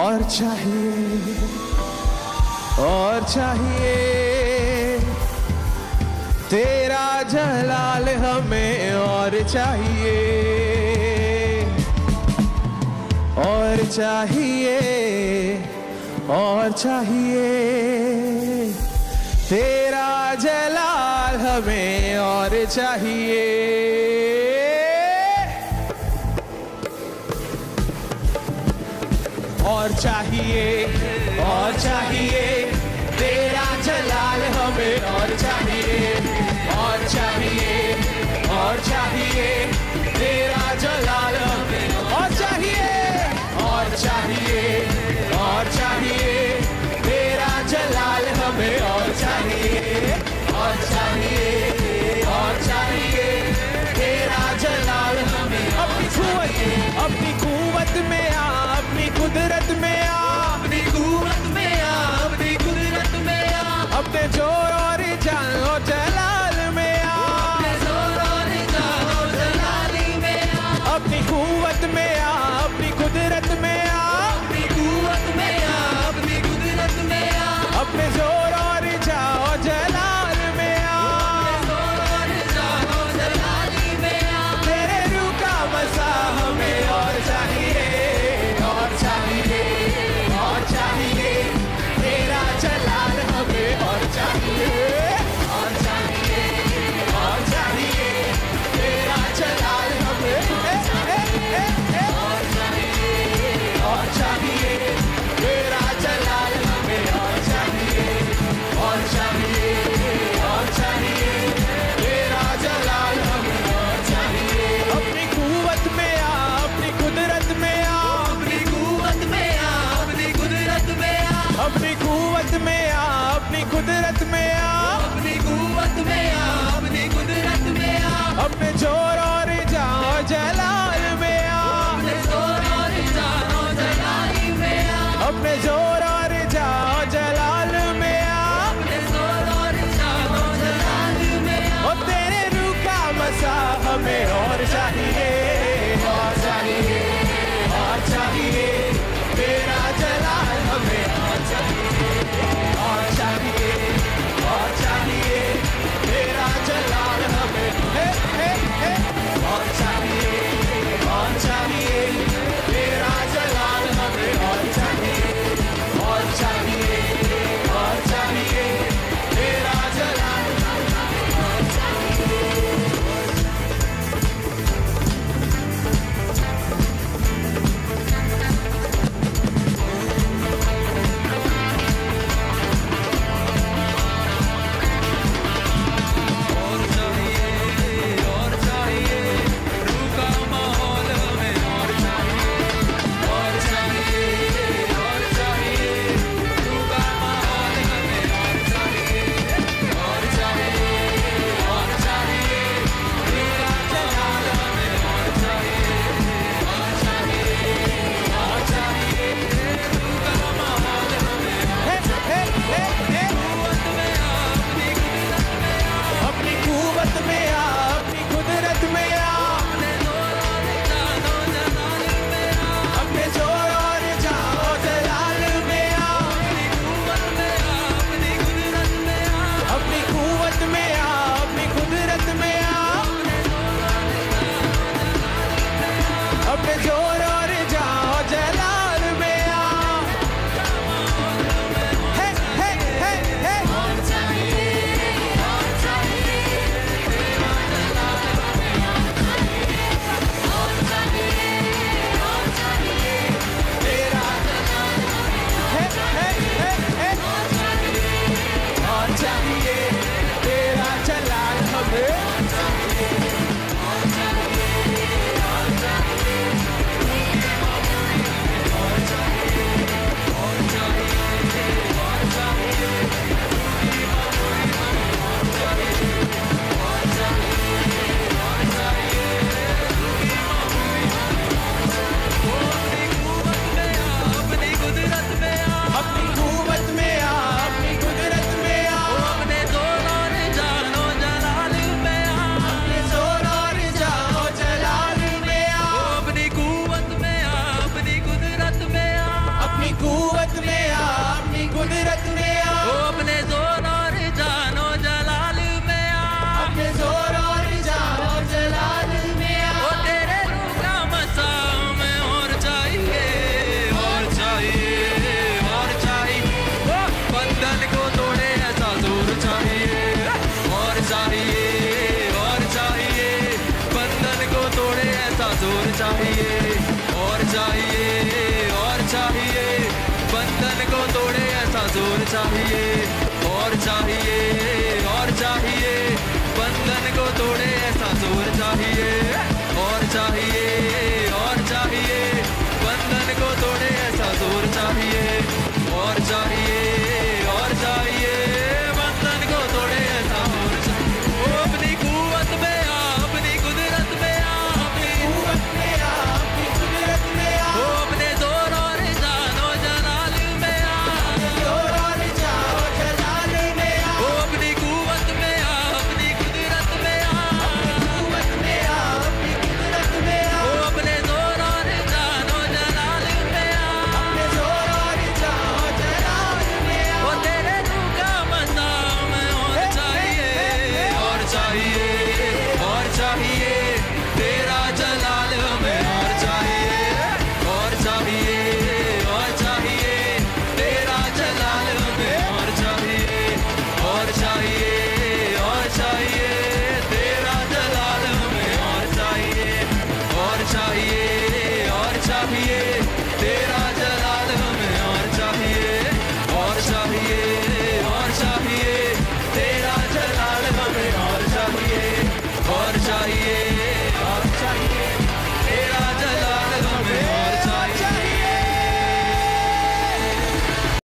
और चाहिए, और चाहिए तेरा जलाल हमें, और चाहिए, और चाहिए, और चाहिए तेरा जलाल हमें, और चाहिए, और चाहिए, और चाहिए तेरा जलाल हमें, और चाहिए, और चाहिए, और चाहिए तेरा जलाल हमें, और चाहिए, और चाहिए, और चाहिए तेरा जलाल हमें, और चाहिए, और चाहिए, और चाहिए तेरा जलाल हमें। अपनी कुव्वत में आ, अपनी कुदरत में आ, अपनी कुव्वत में आ, अपनी कुदरत में आ, अपने जोर और जान और जलाल में आ, अपने जोर और जान और जलाली में आ, अपनी कुव्वत में आ, अपनी कुदरत में आ, अपनी कुव्वत में आ, अपनी कुदरत में आ, अपने जोर और जान और जलाल में आ, जोर और जान और जलाली में आ, तेरे रूह का मज़ा हमें, और चाहिए, और चाहिए, और चाहिए तेरा जलाल हमें, और चाहिए, और चाहिए, और चाहिए तेरा जलाल हमें, और चाहिए, और चाहिए तेरा जलाल हमें, और चाहिए, और चाहिए, और चाहिए तेरा जलाल हमें, और चाहिए। अपनी कुव्वत में आ, अपनी कुदरत में आ, अपनी कुव्वत में आ, अपनी कुदरत में आ, अपनी कुव्वत में आ, अपनी कुदरत में आ, अपनी कुव्वत में आ, अपनी कुदरत में आ, अपने जोर और जान और जलाल में आ, अपने जोर और जान और जलाली में आ, अपने जोर और जान और जलाल में आ, अपने जोर और जान और जलाली में आ, और तेरे रूह का मज़ा हमें, और चाहिए, और चाहिए, और चाहिए तेरा जलाल हमें, और चाहिए, और चाहिए चाहिए और चाहिए और चाहिए बंधन को तोड़े ऐसा जोर चाहिए और चाहिए और चाहिए बंधन को तोड़े ऐसा जोर चाहिए और चाहिए और चाहिए बंधन को तोड़े ऐसा जोर चाहिए ओ अपनी कुव्वत में आ अपनी कुदरत में आ अपनी कुव्वत में आ, अपनी कुदरत में आ, ओ अपने जोर और जानो जलाल में आ जोर और जाओ जलाल में आ, ओ अपनी कुव्वत में आ अपनी कुदरत में आ कुव्वत में आ, अपनी कुदरत में आ, ओ अपने जोर और जानो जलाल में आ अपने जोर और जाओ जलाल में आ। ओ तेरे रूह का मकाम और चाहिए और चाहिए और चाहिए तेरा जलाल हमें और चाहिए और चाहिए और चाहिए तेरा जलाल हमें और चाहिए और चाहिए और चाहिए तेरा जलाल हमें और चाहिए और चाहिए और चाहिए तेरा